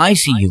ICU,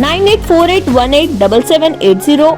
9848187780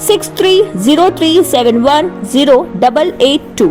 6303710882।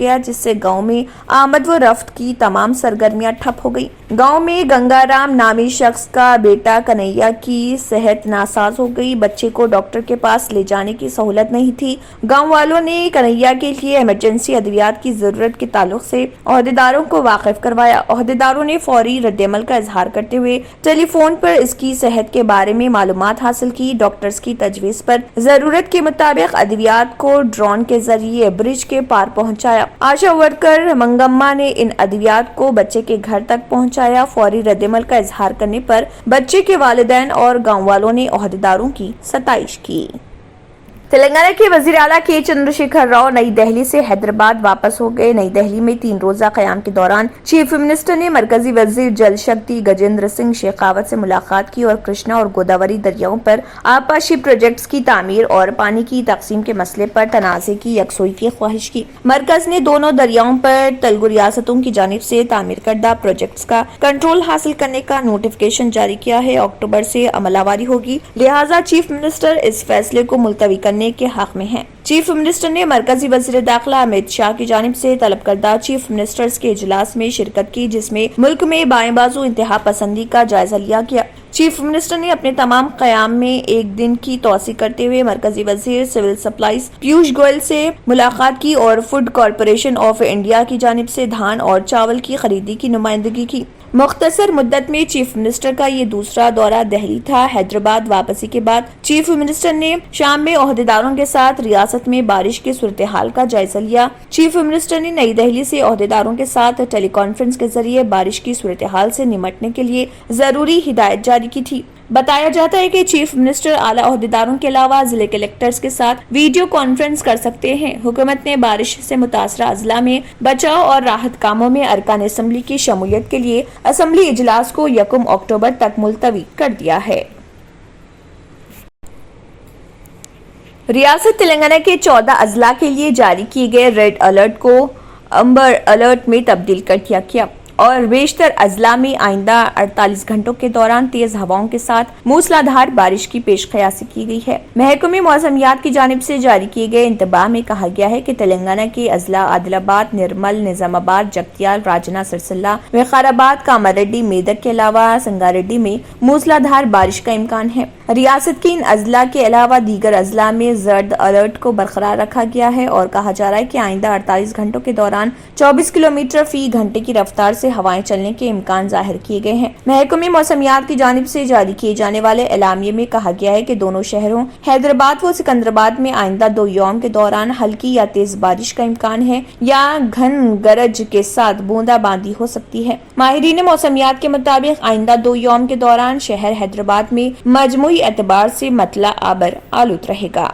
گیا، جس سے گاؤں میں آمد و رفت کی تمام سرگرمیاں ٹھپ ہو گئی۔ گاؤں میں گنگا رام نامی شخص کا بیٹا کنہیا کی صحت ناساز ہو گئی۔ بچے کو ڈاکٹر کے پاس لے جانے کی سہولت نہیں تھی۔ گاؤں والوں نے کنہیا کے لیے ایمرجنسی ادویات کی ضرورت کے تعلق سے عہدیداروں کو واقف کروایا۔ عہدیداروں نے فوری رد عمل کا اظہار کرتے ہوئے ٹیلی فون پر اس کی صحت کے بارے میں معلومات حاصل کی۔ ڈاکٹرز کی تجویز پر ضرورت کے مطابق ادویات کو ڈرون کے ذریعے برج کے پار پہنچایا۔ آشا ورکر منگمہ نے ان ادویات کو بچے کے گھر تک پہنچایا۔ فوری رد عمل کا اظہار کرنے پر بچے کے والدین اور گاؤں والوں نے عہدیداروں کی ستائش کی۔ تلنگانہ کے وزیر اعلیٰ کے چندر شیکھر راؤ نئی دہلی سے حیدرآباد واپس ہو گئے۔ نئی دہلی میں 3 روزہ قیام کے دوران چیف منسٹر نے مرکزی وزیر جل شکتی گجیندر سنگھ شیخاوت سے ملاقات کی اور کرشنا اور گوداوری دریاؤں پر آبپاشی پروجیکٹس کی تعمیر اور پانی کی تقسیم کے مسئلے پر تنازع کی یکسوئی کی خواہش کی۔ مرکز نے دونوں دریاؤں پر تلگو ریاستوں کی جانب سے تعمیر کردہ پروجیکٹس کا کنٹرول حاصل کرنے کا نوٹیفکیشن جاری کیا ہے۔ اکتوبر سے عمل آوری ہوگی، لہٰذا چیف منسٹر اس فیصلے کو ملتوی کرنے کے حق میں ہیں۔ چیف منسٹر نے مرکزی وزیر داخلہ امت شاہ کی جانب سے طلب کردہ چیف منسٹرز کے اجلاس میں شرکت کی، جس میں ملک میں بائیں بازو انتہا پسندی کا جائزہ لیا گیا۔ چیف منسٹر نے اپنے تمام قیام میں ایک دن کی توسیع کرتے ہوئے مرکزی وزیر سول سپلائز پیوش گوئل سے ملاقات کی اور فوڈ کارپوریشن آف انڈیا کی جانب سے دھان اور چاول کی خریدی کی نمائندگی کی۔ مختصر مدت میں چیف منسٹر کا یہ دوسرا دورہ دہلی تھا۔ حیدرآباد واپسی کے بعد چیف منسٹر نے شام میں عہدیداروں کے ساتھ ریاست میں بارش کی صورتحال کا جائزہ لیا۔ چیف منسٹر نے نئی دہلی سے عہدیداروں کے ساتھ ٹیلی کانفرنس کے ذریعے بارش کی صورتحال سے نمٹنے کے لیے ضروری ہدایت جاری کی تھی۔ بتایا جاتا ہے کہ چیف منسٹر اعلیٰ عہدیداروں کے علاوہ ضلع کلکٹرز کے ساتھ ویڈیو کانفرنس کر سکتے ہیں۔ حکومت نے بارش سے متاثرہ اضلاع میں بچاؤ اور راحت کاموں میں ارکان اسمبلی کی شمولیت کے لیے اسمبلی اجلاس کو 1 اکتوبر تک ملتوی کر دیا ہے۔ ریاست تلنگانہ کے 14 اضلاع کے لیے جاری کیے گئے ریڈ الرٹ کو امبر الرٹ میں تبدیل کر دیا گیا اور بیشتر اضلاع میں آئندہ 48 گھنٹوں کے دوران تیز ہوائوں کے ساتھ موسلادھار بارش کی پیش قیاسی کی گئی ہے۔ محکمہ موسمیات کی جانب سے جاری کیے گئے انتباہ میں کہا گیا ہے کہ تلنگانہ کے اضلاع عادل آباد، نرمل، نظام آباد، جگتیال، راجنا سرسلہ، وقار آباد، کاماریڈی، میدک کے علاوہ سنگاریڈی میں موسلادھار بارش کا امکان ہے۔ ریاست کے ان اضلاع کے علاوہ دیگر اضلاع میں زرد الرٹ کو برقرار رکھا گیا ہے اور کہا جا رہا ہے کہ آئندہ 48 گھنٹوں کے دوران 24 کلومیٹر فی گھنٹے کی رفتار سے ہوائیں چلنے کے امکان ظاہر کیے گئے ہیں۔ محکمہ موسمیات کی جانب سے جاری کیے جانے والے اعلامیے میں کہا گیا ہے کہ دونوں شہروں حیدرآباد و سکندرآباد میں آئندہ 2 یوم کے دوران ہلکی یا تیز بارش کا امکان ہے یا گھن گرج کے ساتھ بوندا باندی ہو سکتی ہے۔ ماہرین موسمیات کے مطابق آئندہ 2 یوم کے دوران شہر حیدرآباد میں مجموعی اعتبار سے مطلع آبر آلود رہے گا۔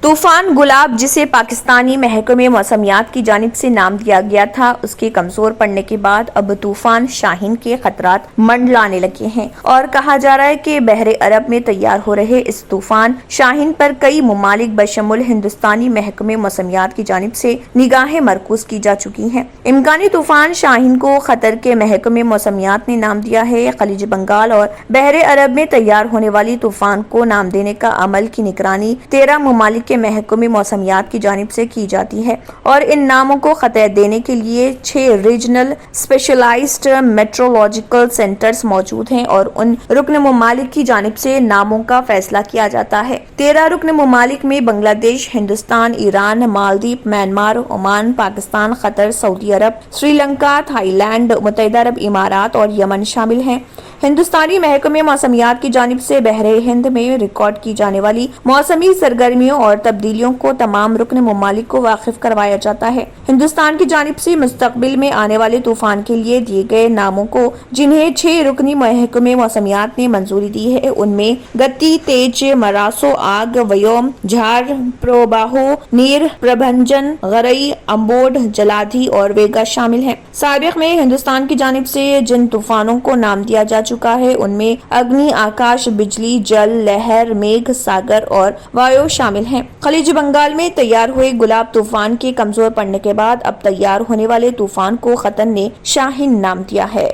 طوفان گلاب، جسے پاکستانی محکمہ موسمیات کی جانب سے نام دیا گیا تھا، اس کے کمزور پڑنے کے بعد اب طوفان شاہین کے خطرات منڈلانے لگے ہیں اور کہا جا رہا ہے کہ بحر عرب میں تیار ہو رہے اس طوفان شاہین پر کئی ممالک بشمول ہندوستانی محکمہ موسمیات کی جانب سے نگاہیں مرکوز کی جا چکی ہیں۔ امکانی طوفان شاہین کو خطر کے محکمہ موسمیات نے نام دیا ہے۔ خلیج بنگال اور بحر عرب میں تیار ہونے والی طوفان کو نام دینے کا عمل کی نگرانی 13 ممالک کے محکمہ موسمیات کی جانب سے کی جاتی ہے اور ان ناموں کو خطہ دینے کے لیے 6 ریجنل اسپیشلائزڈ میٹرولوجیکل سینٹرز موجود ہیں اور ان رکن ممالک کی جانب سے ناموں کا فیصلہ کیا جاتا ہے۔ 13 رکن ممالک میں بنگلہ دیش، ہندوستان، ایران، مالدیپ، میانمار، عمان، پاکستان، قطر، سعودی عرب، سری لنکا، تھائی لینڈ، متحدہ عرب امارات اور یمن شامل ہیں۔ ہندوستانی محکمہ موسمیات کی جانب سے بحر ہند میں ریکارڈ کی جانے والی موسمی سرگرمیوں اور تبدیلیوں کو تمام رکن ممالک کو واقف کروایا جاتا ہے۔ ہندوستان کی جانب سے مستقبل میں آنے والے طوفان کے لیے دیے گئے ناموں کو، جنہیں 6 رکنی محکمہ موسمیات نے منظوری دی ہے، ان میں گتی، تیج، مراسو، آگ، ویوم، جھار، پروباہو، نیر، پربھنجن، غرئی، امبوڈ، جلادھی اور ویگا شامل ہیں۔ سابق میں ہندوستان کی جانب سے جن طوفانوں کو نام دیا جا چکا ہے ان میں اگنی، آکاش، بجلی، جل، لہر، میگھ، ساگر اور وایو شامل ہیں۔ خلیج بنگال میں تیار ہوئے گلاب طوفان کے کمزور پڑنے کے بعد اب تیار ہونے والے طوفان کو قطر نے شاہین نام دیا ہے۔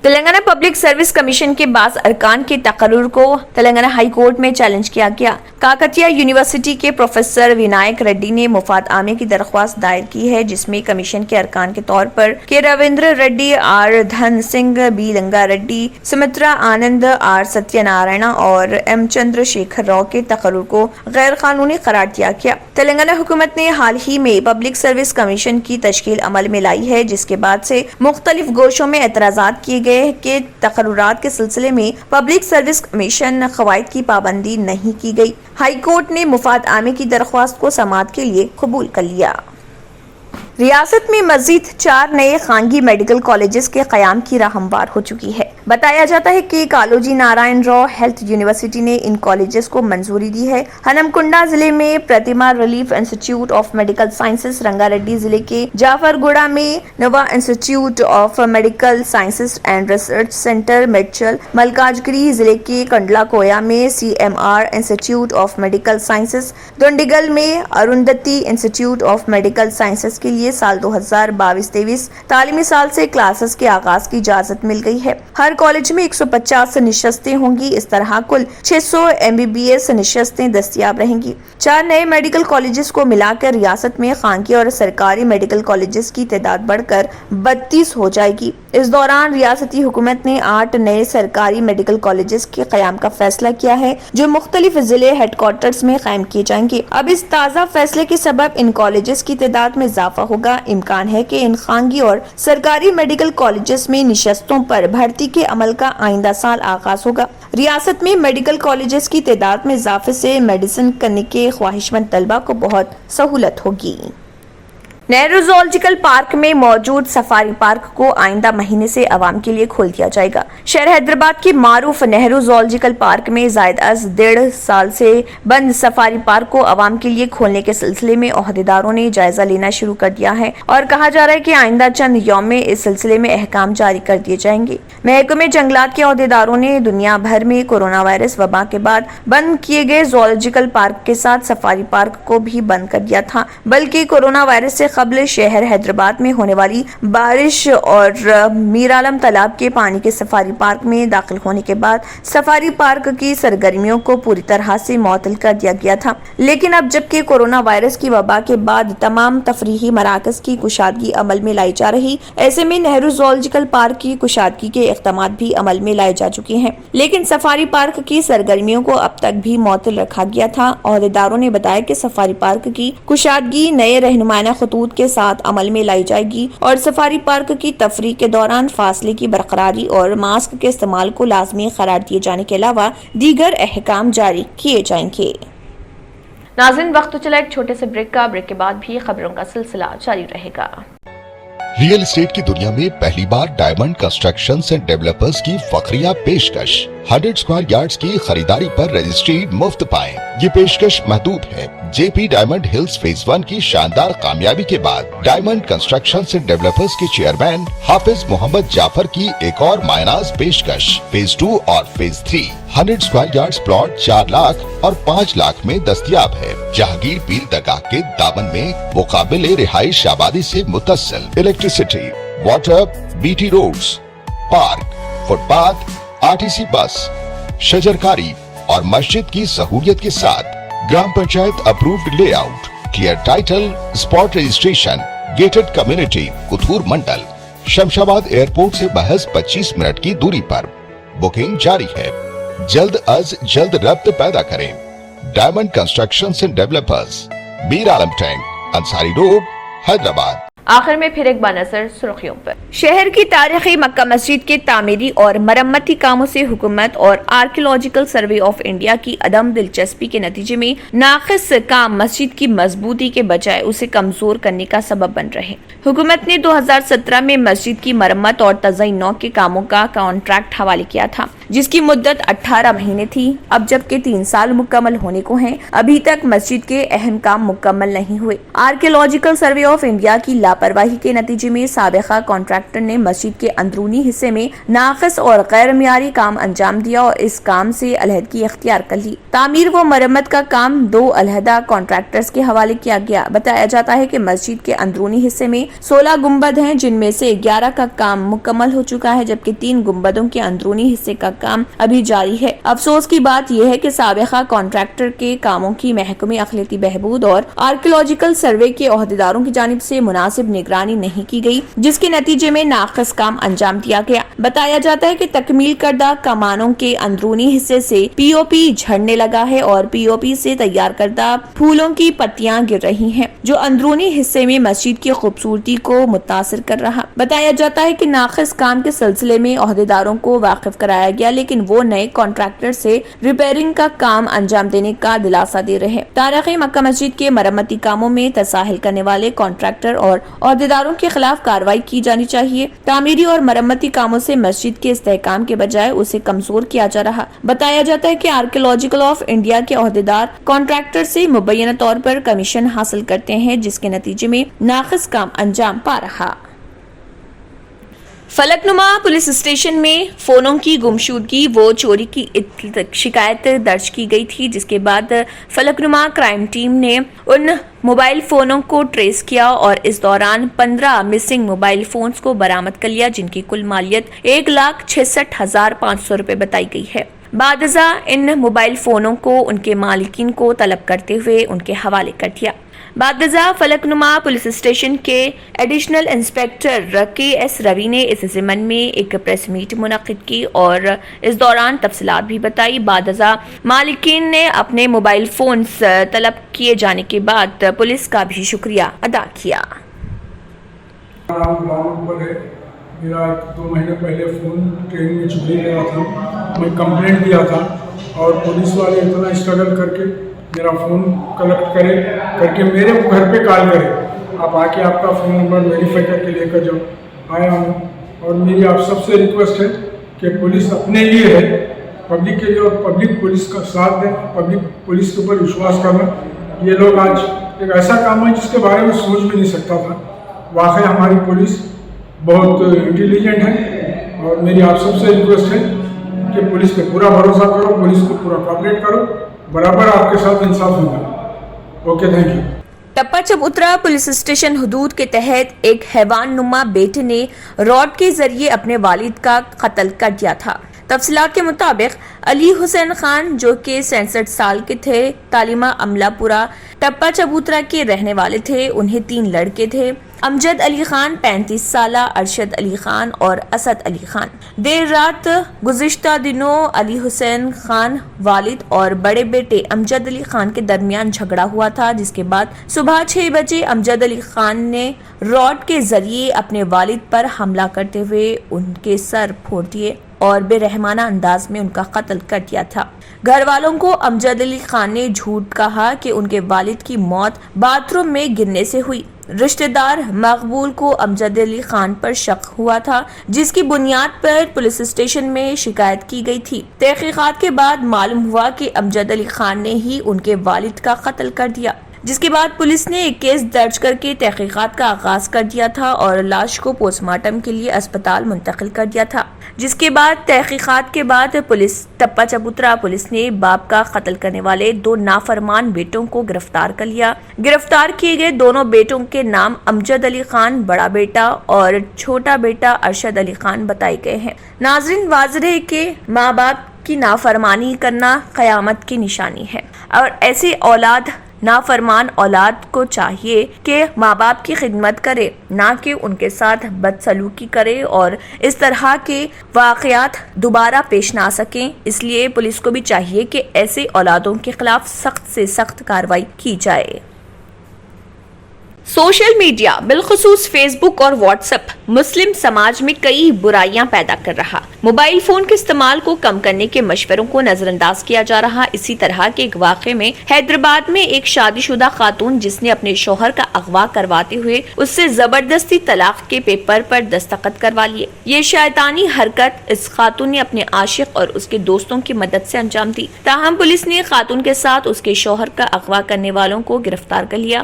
تلنگانہ پبلک سروس کمیشن کے بعض ارکان کے تقرر کو تلنگانہ ہائی کورٹ میں چیلنج کیا گیا۔ کاکتیہ یونیورسٹی کے پروفیسر وینائک ریڈی نے مفاد عامہ کی درخواست دائر کی ہے، جس میں کمیشن کے ارکان کے طور پر کے Ravinder Reddy, R Dhan Singh, B Linga Reddy, Sumitra Anand, R Satya Narayana اور ایم چندر شیکھر راؤ کے تقرر کو غیر قانونی قرار دیا گیا۔ تلنگانہ حکومت نے حال ہی میں پبلک سروس کمیشن کی تشکیل عمل میں لائی ہے، جس کے بعد سے مختلف گوشوں میں اعتراضات کیے گئے کہ تقررات کے سلسلے میں پبلک سروس کمیشن قواعد کی پابندی نہیں کی گئی۔ ہائی کورٹ نے مفاد عامہ کی درخواست کو سماعت کے لیے قبول کر لیا۔ ریاست میں مزید 4 نئے خانگی میڈیکل کالجز کے قیام کی راہ ہموار ہو چکی ہے۔ بتایا جاتا ہے کہ کالوجی نارائن راؤ ہیلتھ یونیورسٹی نے ان کالجز کو منظوری دی ہے۔ ہنمکنڈا ضلع میں Prathima relief institute of medical sciences, Ranga Reddy ضلع کے جعفر گوڑا میں Nova institute of medical sciences and research centre Medchal, Malkajgiri ضلع کے کنڈلا کویا میں CMR institute of medical sciences, Dundigal میں Arundhati institute of medical sciences کے لیے سال 2022-23 تعلیمی سال سے کلاسز کے آغاز کی اجازت مل گئی ہے۔ ہر کالج میں 150 نشستیں ہوں گی۔ اس طرح کل 600 MBBS نشستیں دستیاب رہیں گی۔ 4 نئے میڈیکل کالجز کو ملا کر ریاست میں خانگی اور سرکاری میڈیکل کالجز کی تعداد بڑھ کر 32 ہو جائے گی۔ اس دوران ریاستی حکومت نے 8 نئے سرکاری میڈیکل کالجز کے قیام کا فیصلہ کیا ہے، جو مختلف ضلع ہیڈ کوارٹرز میں قائم کیے جائیں گے۔ اب اس تازہ فیصلے کے سبب ان کالجز کی تعداد میں اضافہ ہوگا۔ امکان ہے کہ ان خانگی اور سرکاری میڈیکل کالجز میں نشستوں پر بھرتی کے عمل کا آئندہ سال آغاز ہوگا۔ ریاست میں میڈیکل کالجز کی تعداد میں اضافے سے میڈیسن کرنے کے خواہش مند طلبہ کو بہت سہولت ہوگی۔ نہرو زوولوجیکل پارک میں موجود سفاری پارک کو آئندہ مہینے سے عوام کے لیے کھول دیا جائے گا۔ شہر حیدرآباد کے معروف نہرو زوولوجیکل پارک میں زائد از 1.5 سال سے بند سفاری پارک کو عوام کے لیے کھولنے کے سلسلے میں عہدیداروں نے جائزہ لینا شروع کر دیا ہے اور کہا جا رہا ہے کہ آئندہ چند یوم میں اس سلسلے میں احکام جاری کر دیے جائیں گے۔ محکمہ جنگلات کے عہدیداروں نے دنیا بھر میں کورونا وائرس وبا کے بعد بند کیے گئے زوولوجیکل پارک کے ساتھ سفاری پارک کو بھی بند کر دیا تھا، بلکہ کورونا وائرس سے قبل شہر حیدرآباد میں ہونے والی بارش اور میرالم تالاب کے پانی کے سفاری پارک میں داخل ہونے کے بعد سفاری پارک کی سرگرمیوں کو پوری طرح سے معطل کر دیا گیا تھا۔ لیکن اب جبکہ کورونا وائرس کی وبا کے بعد تمام تفریحی مراکز کی کشادگی عمل میں لائی جا رہی، ایسے میں نہرو زوولوجیکل پارک کی کشادگی کے اقدامات بھی عمل میں لائے جا چکے ہیں، لیکن سفاری پارک کی سرگرمیوں کو اب تک بھی معطل رکھا گیا تھا۔ عہدیداروں نے بتایا کہ سفاری پارک کی کشادگی نئے رہنمائانہ خطوط کے ساتھ عمل میں لائی جائے گی اور سفاری پارک کی تفریح کے دوران فاصلے کی برقراری اور ماسک کے استعمال کو لازمی قرار دیے جانے کے علاوہ دیگر احکام جاری کیے جائیں گے۔ ناظرین، وقت تو چلا ایک چھوٹے سے بریک کا۔ بریک کے بعد بھی خبروں کا سلسلہ جاری رہے گا۔ ریئل اسٹیٹ کی دنیا میں پہلی بار ڈائمنڈ کنسٹرکشنز اینڈ ڈیولپرز کی فخریہ پیشکش 100 اسکوائر یارڈز کی خریداری پر رجسٹری مفت پائیں۔ یہ پیشکش محدود ہے۔ JP ڈائمنڈ ہلز فیز 1 کی شاندار کامیابی کے بعد ڈائمنڈ کنسٹرکشنز اینڈ ڈیولپرز کے چیئرمین حافظ محمد جعفر کی ایک اور مائناز پیشکش فیز 2 اور phase 3 100 square yards plot 4 lakh اور 5 لاکھ میں دستیاب ہے۔ جہانگیر پیر درگاہ کے دامن میں مقابل رہائش آبادی سے متصل electricity, water, BT roads, park, footpath, RTC bus, شجرکاری اور مسجد کی سہولیت کے ساتھ gram panchayat approved layout, clear title, spot registration, gated community, Kothur mandal, Shamshabad airport سے محض 25 منٹ کی دوری پر۔ بکنگ جاری ہے۔ جلد از جلد ربط پیدا کریں۔ Diamond constructions and developers, Mir Alam tank, Ansari road, Hyderabad. آخر میں پھر ایک بار نظر سرخیوں پر۔ شہر کی تاریخی مکہ مسجد کے تعمیری اور مرمتی کاموں سے حکومت اور آرکیولوجیکل سروے آف انڈیا کی عدم دلچسپی کے نتیجے میں ناقص کام مسجد کی مضبوطی کے بجائے اسے کمزور کرنے کا سبب بن رہے۔ حکومت نے 2017 میں مسجد کی مرمت اور تزئین نو کے کاموں کا کانٹریکٹ حوالے کیا تھا، جس کی مدت 18 مہینے تھی۔ اب جبکہ 3 سال مکمل ہونے کو ہیں، ابھی تک مسجد کے اہم کام مکمل نہیں ہوئے۔ آرکیولوجیکل سروے آف انڈیا کی لاپرواہی کے نتیجے میں سابقہ کانٹریکٹر نے مسجد کے اندرونی حصے میں ناقص اور غیر معیاری کام انجام دیا اور اس کام سے علیحدگی اختیار کر لی۔ تعمیر و مرمت کا کام 2 علیحدہ کانٹریکٹرز کے حوالے کیا گیا۔ بتایا جاتا ہے کہ مسجد کے اندرونی حصے میں 16 گنبد ہیں، جن میں سے 11 کا کام مکمل ہو چکا ہے، جبکہ 3 گنبدوں کے اندرونی حصے کا کام ابھی جاری ہے۔ افسوس کی بات یہ ہے کہ سابقہ کانٹریکٹر کے کاموں کی محکمہ اقلیتی بہبود اور آرکیولوجیکل سروے کے عہدیداروں کی جانب سے مناسب نگرانی نہیں کی گئی، جس کے نتیجے میں ناقص کام انجام دیا گیا۔ بتایا جاتا ہے کہ تکمیل کردہ کمانوں کے اندرونی حصے سے پی او پی جھڑنے لگا ہے اور پی او پی سے تیار کردہ پھولوں کی پتیاں گر رہی ہیں، جو اندرونی حصے میں مسجد کی خوبصورتی کو متاثر کر رہا۔ بتایا جاتا ہے کہ ناقص کام کے سلسلے میں عہدیداروں کو واقف کرایا گیا، لیکن وہ نئے کانٹریکٹر سے ریپیئرنگ کا کام انجام دینے کا دلاسا دے رہے۔ تاریخی مکہ مسجد کے مرمتی کاموں میں تساہل کرنے والے کانٹریکٹر اور عہدیداروں کے خلاف کارروائی کی جانی چاہیے۔ تعمیری اور مرمتی کاموں سے مسجد کے استحکام کے بجائے اسے کمزور کیا جا رہا۔ بتایا جاتا ہے کہ آرکیولوجیکل آف انڈیا کے عہدیدار کانٹریکٹر سے مبینہ طور پر کمیشن حاصل کرتے ہیں، جس کے نتیجے میں ناقص کام انجام پا رہا۔ فلک نما پولیس اسٹیشن میں فونوں کی گمشدگی و چوری کی شکایت درج کی گئی تھی، جس کے بعد فلک نما کرائم ٹیم نے ان موبائل فونوں کو ٹریس کیا اور اس دوران 15 مسنگ موبائل فونز کو برآمد کر لیا، جن کی کل مالیت 1,66,500 روپے بتائی گئی ہے۔ بعد ازاں ان موبائل فونوں کو ان کے مالکین کو طلب کرتے ہوئے ان کے حوالے کر دیا۔ بعد ازاں فلک نما پولیس اسٹیشن کے ایڈیشنل انسپیکٹر کے ایس روی نے اس ضمن میں ایک پریس میٹ منعقد کی اور اس دوران تفصیلات بھی بتائی۔ بعد ازاں مالکین نے اپنے موبائل فونز طلب کیے جانے کے بعد پولیس کا بھی شکریہ ادا کیا۔ میرا 2 مہینے پہلے فون ٹرین میں چوری گیا تھا، میں کمپلینٹ دیا تھا اور پولیس والے اتنا اسٹرگل کر کے میرا فون کلیکٹ کر کے میرے گھر پہ کال کرے، آپ آ کے آپ کا فون نمبر ویریفائی کر کے لے کر جاؤ۔ آیا ہوں اور میری آپ سب سے ریکویسٹ ہے کہ پولیس اپنے لیے ہے، پبلک کے لیے، اور پبلک پولیس کا ساتھ دیں، پبلک پولیس کے اوپر وشواس کرنا۔ یہ لوگ آج ایک ایسا کام ہے جس کے بارے میں سوچ بھی نہیں سکتا تھا۔ واقعی ہماری پولیس بہت انٹیلیجنٹ ہے اور میری آپ سب سے ریکویسٹ ہے کہ پولیس پہ پورا بھروسہ کرو، پولیس کو پورا کوآپریٹ کرو، برابر آپ کے ساتھ انصاف ہوگا۔ Okay, thank you. Tappachabutra police station حدود کے تحت ایک حیوان نما بیٹے نے راڈ کے ذریعے اپنے والد کا قتل کر دیا تھا۔ تفصیلات کے مطابق علی حسین خان، جو کہ 66 سال کے تھے، تعلیمہ عملہ پورا ٹپا چبوترا کے رہنے والے تھے۔ انہیں 3 لڑکے تھے، امجد علی خان 35 سالہ، ارشد علی خان اور اسد علی خان۔ دیر رات گزشتہ دنوں علی حسین خان والد اور بڑے بیٹے امجد علی خان کے درمیان جھگڑا ہوا تھا، جس کے بعد صبح 6 بجے امجد علی خان نے راڈ کے ذریعے اپنے والد پر حملہ کرتے ہوئے ان کے سر پھوڑ دیے اور بے رحمانہ انداز میں ان کا قتل کر دیا تھا۔ گھر والوں کو امجد علی خان نے جھوٹ کہا کہ ان کے والد کی موت باتھ روم میں گرنے سے ہوئی۔ رشتہ دار مقبول کو امجد علی خان پر شک ہوا تھا، جس کی بنیاد پر پولیس اسٹیشن میں شکایت کی گئی تھی۔ تحقیقات کے بعد معلوم ہوا کہ امجد علی خان نے ہی ان کے والد کا قتل کر دیا، جس کے بعد پولیس نے ایک کیس درج کر کے تحقیقات کا آغاز کر دیا تھا اور لاش کو پوسٹ مارٹم کے لیے اسپتال منتقل کر دیا تھا، جس کے بعد تحقیقات کے بعد ٹپا چبوترا پولیس نے باپ کا قتل کرنے والے 2 نافرمان بیٹوں کو گرفتار کر لیا۔ گرفتار کیے گئے دونوں بیٹوں کے نام امجد علی خان بڑا بیٹا اور چھوٹا بیٹا ارشد علی خان بتائے گئے ہیں۔ ناظرین، واضح ہے کہ ماں باپ کی نافرمانی کرنا قیامت کی نشانی ہے اور ایسے نافرمان اولاد کو چاہیے کہ ماں باپ کی خدمت کرے، نہ کہ ان کے ساتھ بدسلوکی کرے اور اس طرح کے واقعات دوبارہ پیش نہ سکیں۔ اس لیے پولیس کو بھی چاہیے کہ ایسے اولادوں کے خلاف سخت سے سخت کارروائی کی جائے۔ سوشل میڈیا بالخصوص فیس بک اور واٹس ایپ مسلم سماج میں کئی برائیاں پیدا کر رہا۔ موبائل فون کے استعمال کو کم کرنے کے مشوروں کو نظر انداز کیا جا رہا۔ اسی طرح کے ایک واقعے میں حیدرآباد میں ایک شادی شدہ خاتون جس نے اپنے شوہر کا اغوا کرواتے ہوئے اس سے زبردستی طلاق کے پیپر پر دستخط کروا لیے۔ یہ شیطانی حرکت اس خاتون نے اپنے عاشق اور اس کے دوستوں کی مدد سے انجام دی۔ تاہم پولیس نے خاتون کے ساتھ اس کے شوہر کا اغوا کرنے والوں کو گرفتار کر لیا۔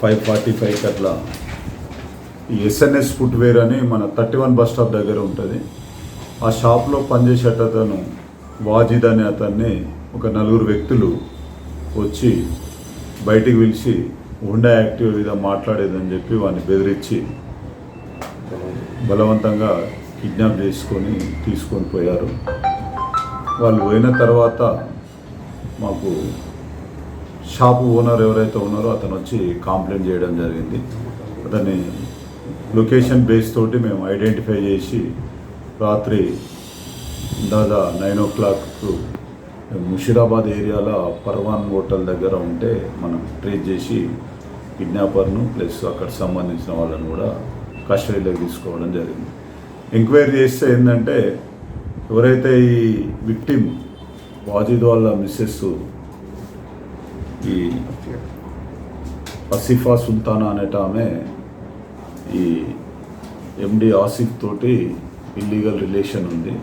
5:45 అట్లా ఈ ఎస్ఎన్ఎస్ ఫుట్వేర్ అని మన 31 బస్ స్టాప్ దగ్గర ఉంటుంది. ఆ షాప్లో పనిచేసేట అతను వాజిద్ అనే అతన్ని ఒక 4 వ్యక్తులు వచ్చి బయటికి పిలిచి హుండా యాక్టివ్ మీద మాట్లాడేదని చెప్పి వాడిని బెదిరించి బలవంతంగా కిడ్నాప్ తీసుకొని పోయారు. వాళ్ళు పోయిన తర్వాత మాకు షాపు ఓనర్ ఎవరైతే ఉన్నారో అతను వచ్చి కంప్లైంట్ చేయడం జరిగింది. అతన్ని లొకేషన్ బేస్ తోటి మేము ఐడెంటిఫై చేసి రాత్రి దాదా 9 o'clock ముషీరాబాద్ ఏరియాలో పర్వాన్ హోటల్ దగ్గర ఉంటే మనం ట్రేస్ చేసి కిడ్నాపర్ను ప్లస్ అక్కడ సంబంధించిన వాళ్ళని కూడా కస్టడీలోకి తీసుకోవడం జరిగింది. ఎంక్వైరీ చేస్తే ఏంటంటే ఎవరైతే ఈ విక్టిమ్ వాజిద్ వాళ్ళ మిస్సెస్ ఈ ఆసిఫా సుల్తానా అనేట ఆమె ఈ MD ఆసిఫ్ తోటి ఇల్లీగల్ రిలేషన్ ఉంది.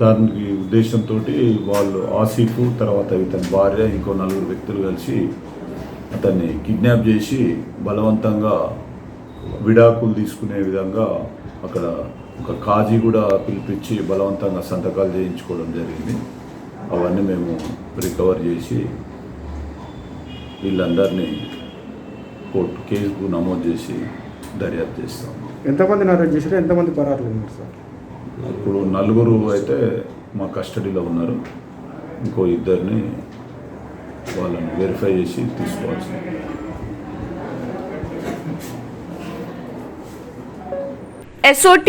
దానికి ఉద్దేశంతో వాళ్ళు ఆసిఫ్ తర్వాత ఇతని భార్య ఇంకో 4 వ్యక్తులు కలిసి అతన్ని కిడ్నాప్ చేసి బలవంతంగా విడాకులు తీసుకునే విధంగా అక్కడ ఒక కాజీ కూడా పిలిపించి బలవంతంగా సంతకాలు చేయించుకోవడం జరిగింది. అవన్నీ మేము రికవర్ చేసి వీళ్ళందరినీ కోర్టు కేసు నమోదు చేసి దర్యాప్తు చేస్తాం. ఎంతమందిని అరెస్ట్ చేశారు, ఎంతమంది పరారులు ఉన్నారు సార్? ఇప్పుడు 4 అయితే మా కస్టడీలో ఉన్నారు. ఇంకో 2 వాళ్ళని వెరిఫై చేసి తీసుకోవాల్సింది. SOT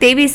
23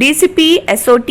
DCP SOT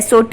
SOT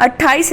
28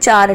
4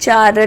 4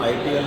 IPL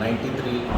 93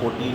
14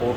4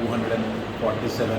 247